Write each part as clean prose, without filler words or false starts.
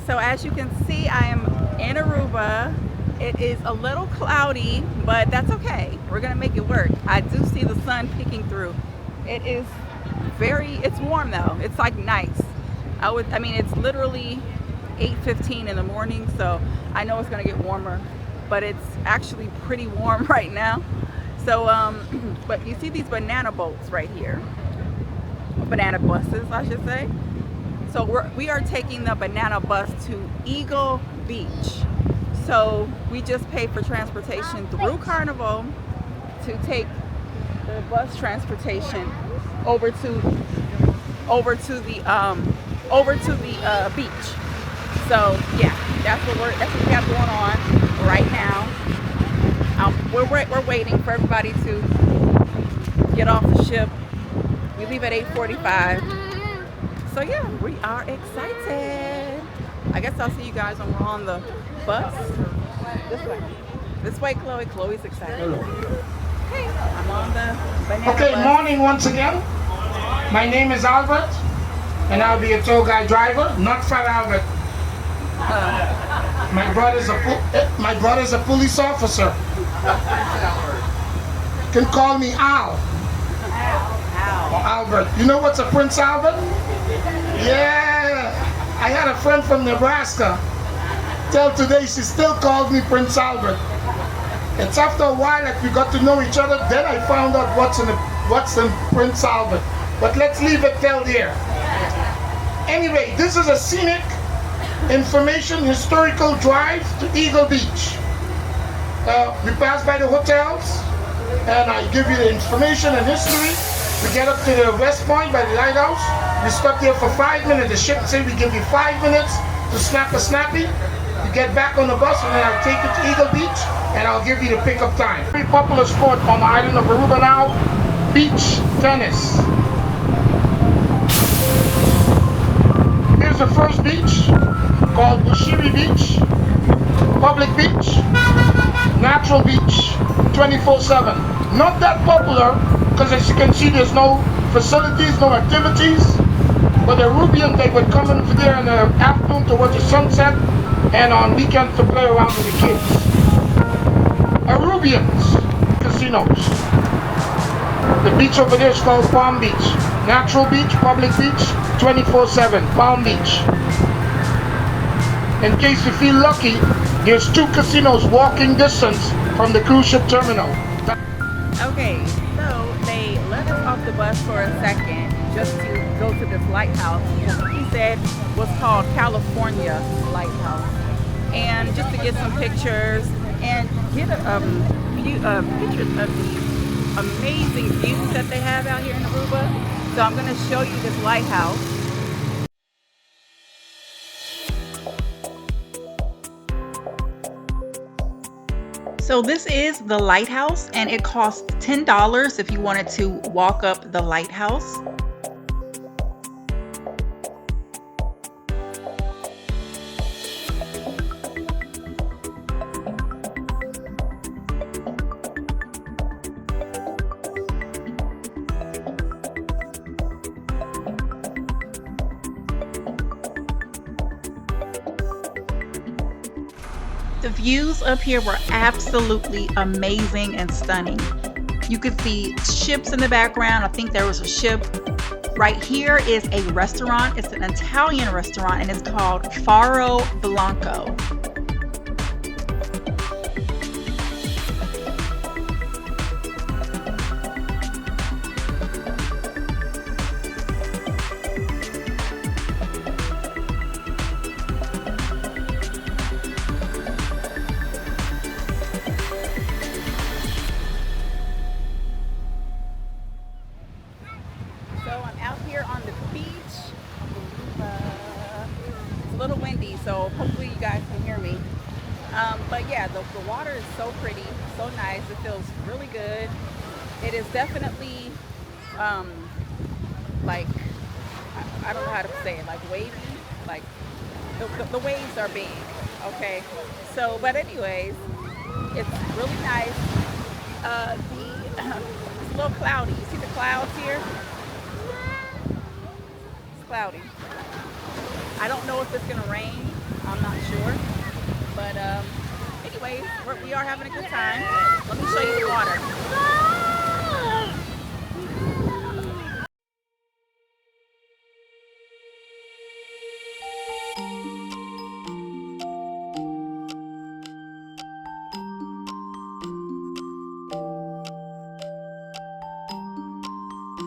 So as you can see, I am in Aruba. It is a little cloudy, but that's okay. We're gonna make it work. I do see the sun peeking through. It is it's warm though. It's like nice. I mean, it's literally 8:15 in the morning, so I know it's gonna get warmer, but it's actually pretty warm right now. So, but you see these banana boats right here. Banana buses, I should say. So we are taking the banana bus to Eagle Beach. So we just paid for transportation through Carnival to take the bus transportation over to the beach. So yeah, that's what we have going on right now. We're waiting for everybody to get off the ship. We leave at 8:45. So yeah, we are excited. I guess I'll see you guys when we're on the bus. This way, Chloe. Chloe's excited. Hello. Hey, I'm on the banana Okay, bus. morning once again. My name is Albert, and I'll be a tour guide driver, not Fat Albert. My brother's a police officer. You can call me Al. Or Albert. You know what's a Prince Albert? Yeah. I had a friend from Nebraska. Till today, she still calls me Prince Albert. It's after a while that we got to know each other, then I found out what's in Prince Albert. But let's leave it till there. Anyway, this is a scenic, information, historical drive to Eagle Beach. We pass by the hotels, and I give you the information and history. We get up to the West Point by the Lighthouse. We stop there for 5 minutes. The ship say we give you 5 minutes to snap a snappy. You get back on the bus, and then I'll take you to Eagle Beach, and I'll give you the pickup time. Very popular sport on the island of Aruba now, beach tennis. Here's the first beach, called Bushiri Beach, public beach, natural beach, 24/7. Not that popular, because as you can see, there's no facilities, no activities. But the Arubians, they would come in there in the afternoon towards the sunset, and on weekends to play around with the kids. Arubians, casinos. The beach over there is called Palm Beach. Natural beach, public beach, 24/7, Palm Beach. In case you feel lucky, there's 2 casinos walking distance from the cruise ship terminal. Okay, so they let us off the bus for a second just to go to this lighthouse. He said was called California Lighthouse, and just to get some pictures and get pictures of the amazing views that they have out here in Aruba. So I'm going to show you this lighthouse. So this is the lighthouse, and it costs $10 if you wanted to walk up the lighthouse. The views up here were absolutely amazing and stunning. You could see ships in the background. I think there was a ship. Right here is a restaurant. It's an Italian restaurant, and it's called Faro Blanco. A little windy, so hopefully you guys can hear me. But yeah, the water is so pretty, so nice. It feels really good. It is definitely like, I don't know how to say it, like wavy, like the waves are big, okay? So, but anyways, it's really nice. It's a little cloudy. You see the clouds here? It's cloudy. I don't know if it's gonna rain. I'm not sure. But anyways, we are having a good time. Let me show you the water.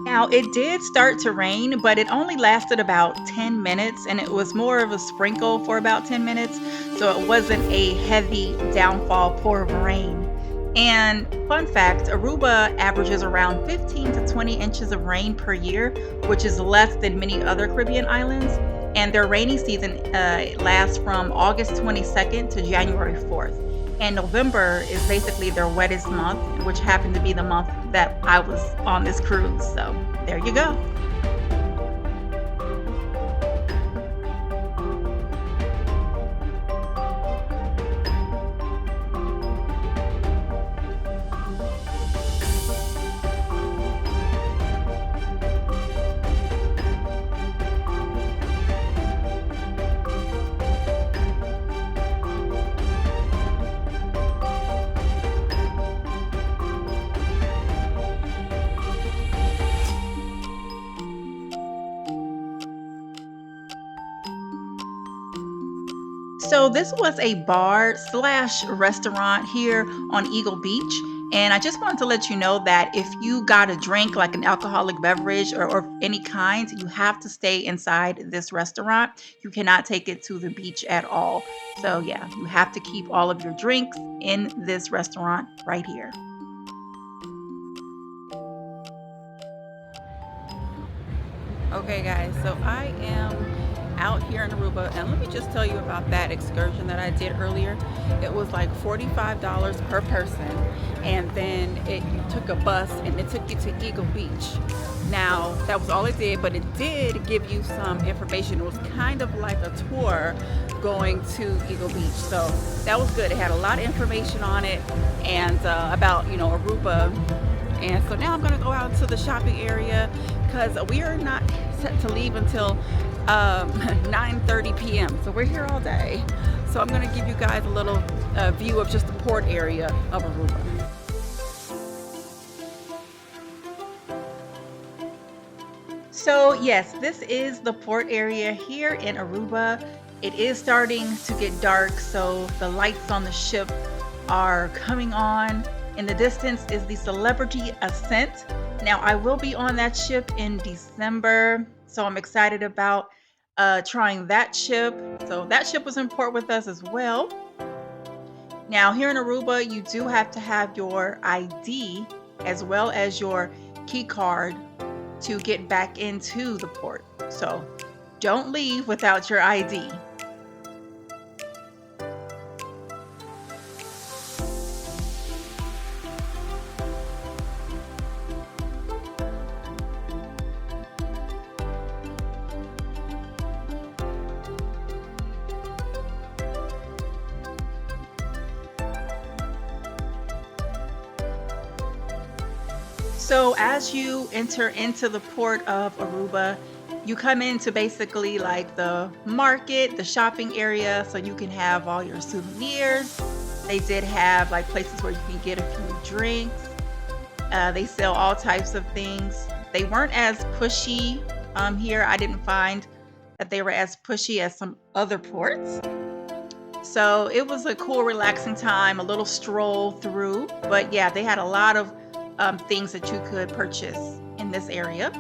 Now, it did start to rain, but it only lasted about 10 minutes, and it was more of a sprinkle for about 10 minutes. So it wasn't a heavy downfall pour of rain. And fun fact, Aruba averages around 15 to 20 inches of rain per year, which is less than many other Caribbean islands. And their rainy season lasts from August 22nd to January 4th. And November is basically their wettest month, which happened to be the month that I was on this cruise. So there you go. So this was a bar slash restaurant here on Eagle Beach. And I just wanted to let you know that if you got a drink, like an alcoholic beverage or any kind, you have to stay inside this restaurant. You cannot take it to the beach at all. So yeah, you have to keep all of your drinks in this restaurant right here. Okay guys, so I am out here in Aruba, and let me just tell you about that excursion that I did earlier. It was like $45 per person, and then you took a bus and it took you to Eagle Beach. Now that was all it did, but it did give you some information. It was kind of like a tour going to Eagle Beach, so that was good. It had a lot of information on it and about Aruba. And so now I'm gonna go out to the shopping area because we are not set to leave until 9:30 p.m. So we're here all day. So I'm gonna give you guys a little view of just the port area of Aruba. So yes, this is the port area here in Aruba. It is starting to get dark, so the lights on the ship are coming on. In the distance is the Celebrity Ascent. Now I will be on that ship in December, so I'm excited about trying that ship. So that ship was in port with us as well. Now here in Aruba, you do have to have your ID as well as your key card to get back into the port. So don't leave without your ID. So as you enter into the port of Aruba, you come into basically like the market, the shopping area, so you can have all your souvenirs. They did have like places where you can get a few drinks. They sell all types of things. They weren't as pushy here. I didn't find that they were as pushy as some other ports. So it was a cool, relaxing time, a little stroll through. But yeah, they had a lot of things that you could purchase in this area.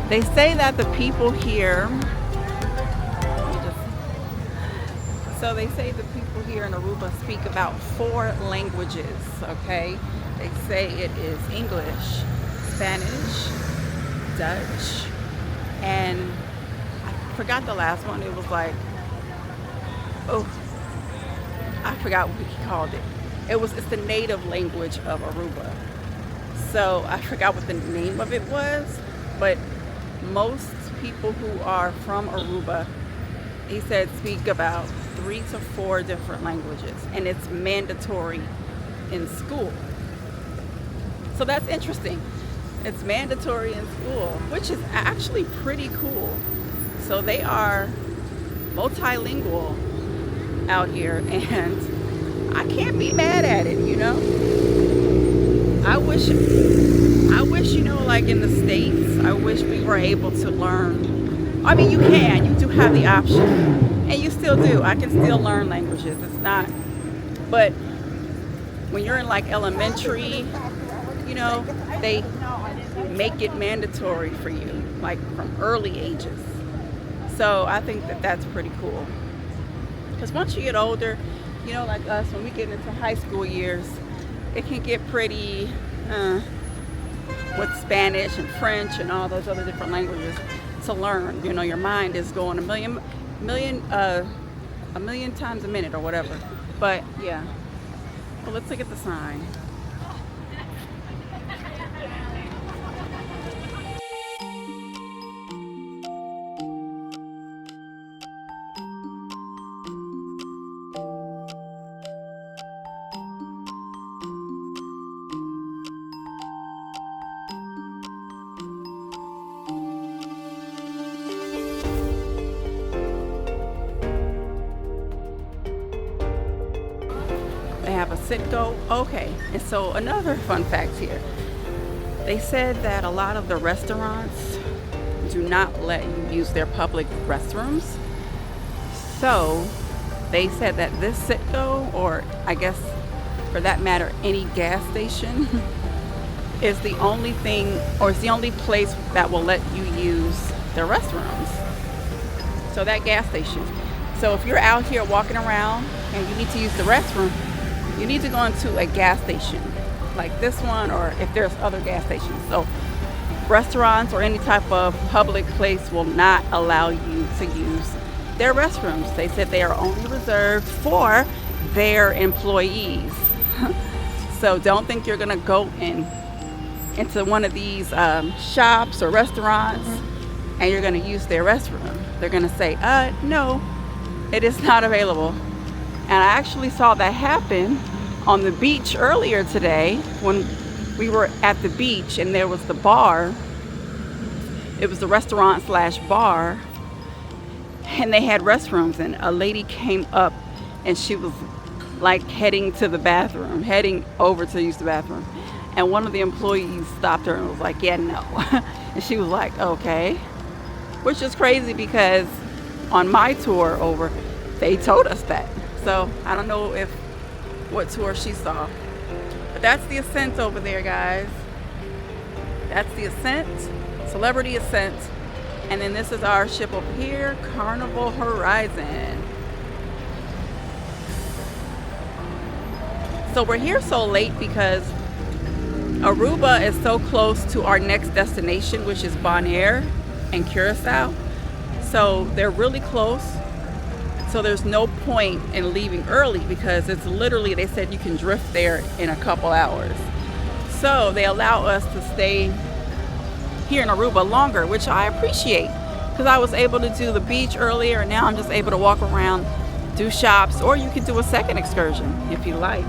They say that the people here, so they say the people here in Aruba speak about 4 languages, okay? They say it is English, Spanish, Dutch, and I forgot the last one. It was like, oh, I forgot what he called it. It's the native language of Aruba. So I forgot what the name of it was, but most people who are from Aruba, he said, speak about 3 to 4 different languages, and it's mandatory in school. So that's interesting. It's mandatory in school, which is actually pretty cool. So they are multilingual out here, and I can't be mad at it, you know. I wish, you know, like in the States, I wish we were able to learn. I mean, you do have the option, and you still do. I can still learn languages. It's not, but when you're in like elementary, you know, they make it mandatory for you, like from early ages. So I think that that's pretty cool. Because once you get older, you know, like us, when we get into high school years, it can get pretty with Spanish and French and all those other different languages to learn. You know, your mind is going a million times a minute or whatever. But yeah. Well, let's look at the sign. They have a sit-go. Okay, and so another fun fact here. They said that a lot of the restaurants do not let you use their public restrooms. So they said that this sit-go, or I guess for that matter, any gas station, is the only thing, or it's the only place that will let you use their restrooms. So that gas station. So if you're out here walking around and you need to use the restroom, you need to go into a gas station like this one, or if there's other gas stations. So restaurants or any type of public place will not allow you to use their restrooms. They said they are only reserved for their employees. So don't think you're gonna go into one of these shops or restaurants and you're gonna use their restroom. They're gonna say, no, it is not available. And I actually saw that happen on the beach earlier today when we were at the beach, and there was the bar. It was the restaurant / bar, and they had restrooms, and a lady came up and she was like heading to the bathroom, heading over to use the bathroom. And one of the employees stopped her and was like, yeah, no. And she was like, okay. Which is crazy because on my tour over, they told us that. So I don't know what tour she saw. But that's the Ascent over there, guys. That's the Ascent, Celebrity Ascent. And then this is our ship over here, Carnival Horizon. So we're here so late because Aruba is so close to our next destination, which is Bonaire and Curacao. So they're really close. So there's no point in leaving early because it's literally, they said you can drift there in a couple hours. So they allow us to stay here in Aruba longer, which I appreciate because I was able to do the beach earlier, and now I'm just able to walk around, do shops, or you could do a second excursion if you like.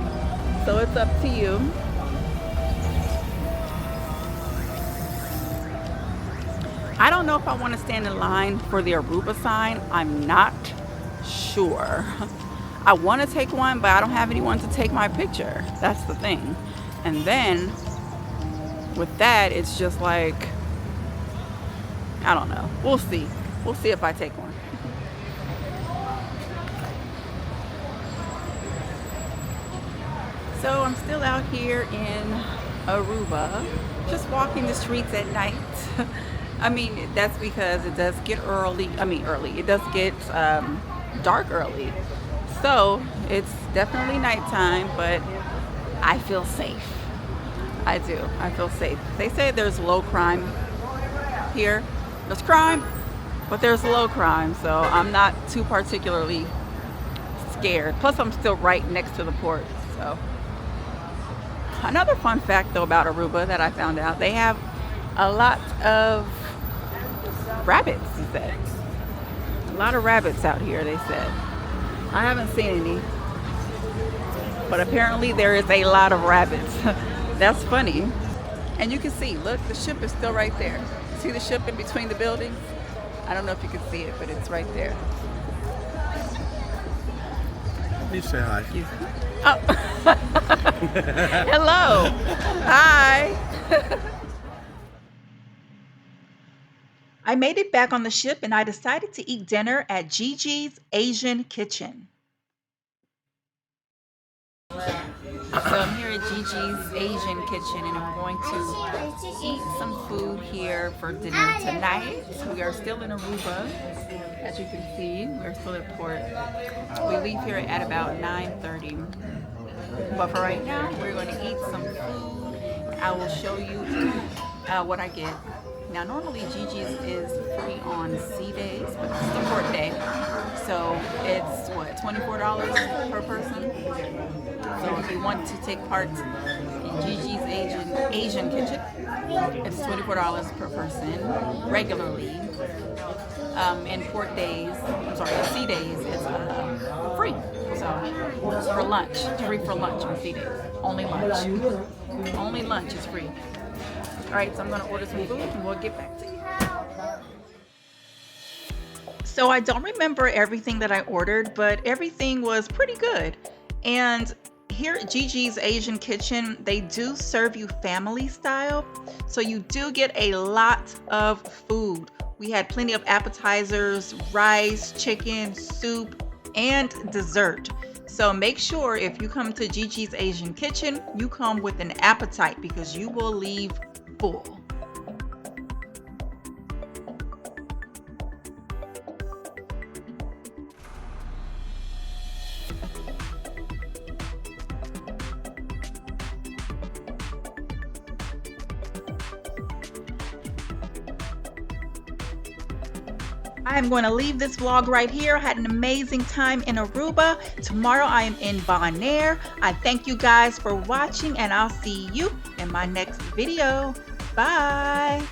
So it's up to you. I don't know if I want to stand in line for the Aruba sign. I'm not sure. I want to take one, but I don't have anyone to take my picture. That's the thing. And then with that, it's just like, I don't know. We'll see. We'll see if I take one. So I'm still out here in Aruba, just walking the streets at night. I mean, that's because it does get early. It does get dark early. So it's definitely nighttime, but I feel safe. I do. I feel safe. They say there's low crime here. There's crime, but there's low crime. So I'm not too particularly scared. Plus, I'm still right next to the port. So another fun fact, though, about Aruba that I found out, they have a lot of rabbits, he said. A lot of rabbits out here, they said. I haven't seen any, but apparently there is a lot of rabbits. That's funny. And you can see, look, the ship is still right there. See the ship in between the buildings? I don't know if you can see it, but it's right there. Please say hi. Oh. Hello. Hi. I made it back on the ship and I decided to eat dinner at Gigi's Asian Kitchen. So I'm here at Gigi's Asian Kitchen and I'm going to eat some food here for dinner tonight. We are still in Aruba, as you can see. We're still at port. We leave here at about 9:30. But for right now, we're going to eat some food. I will show you what I get. Now normally Gigi's is free on sea days, but this is the port day. So it's what, $24 per person? So if you want to take part in Gigi's Asian Kitchen, it's $24 per person regularly. In port days, I'm sorry, sea days, it's free. So for lunch, it's free for lunch on sea days. Only lunch. Only lunch is free. All right, so I'm gonna order some food and we'll get back to you. So I don't remember everything that I ordered, but everything was pretty good. And here at Gigi's Asian Kitchen, they do serve you family style. So you do get a lot of food. We had plenty of appetizers, rice, chicken, soup, and dessert. So make sure if you come to Gigi's Asian Kitchen, you come with an appetite because you will leave full. I'm going to leave this vlog right here. I had an amazing time in Aruba. Tomorrow I am in Bonaire. I thank you guys for watching and I'll see you in my next video. Bye.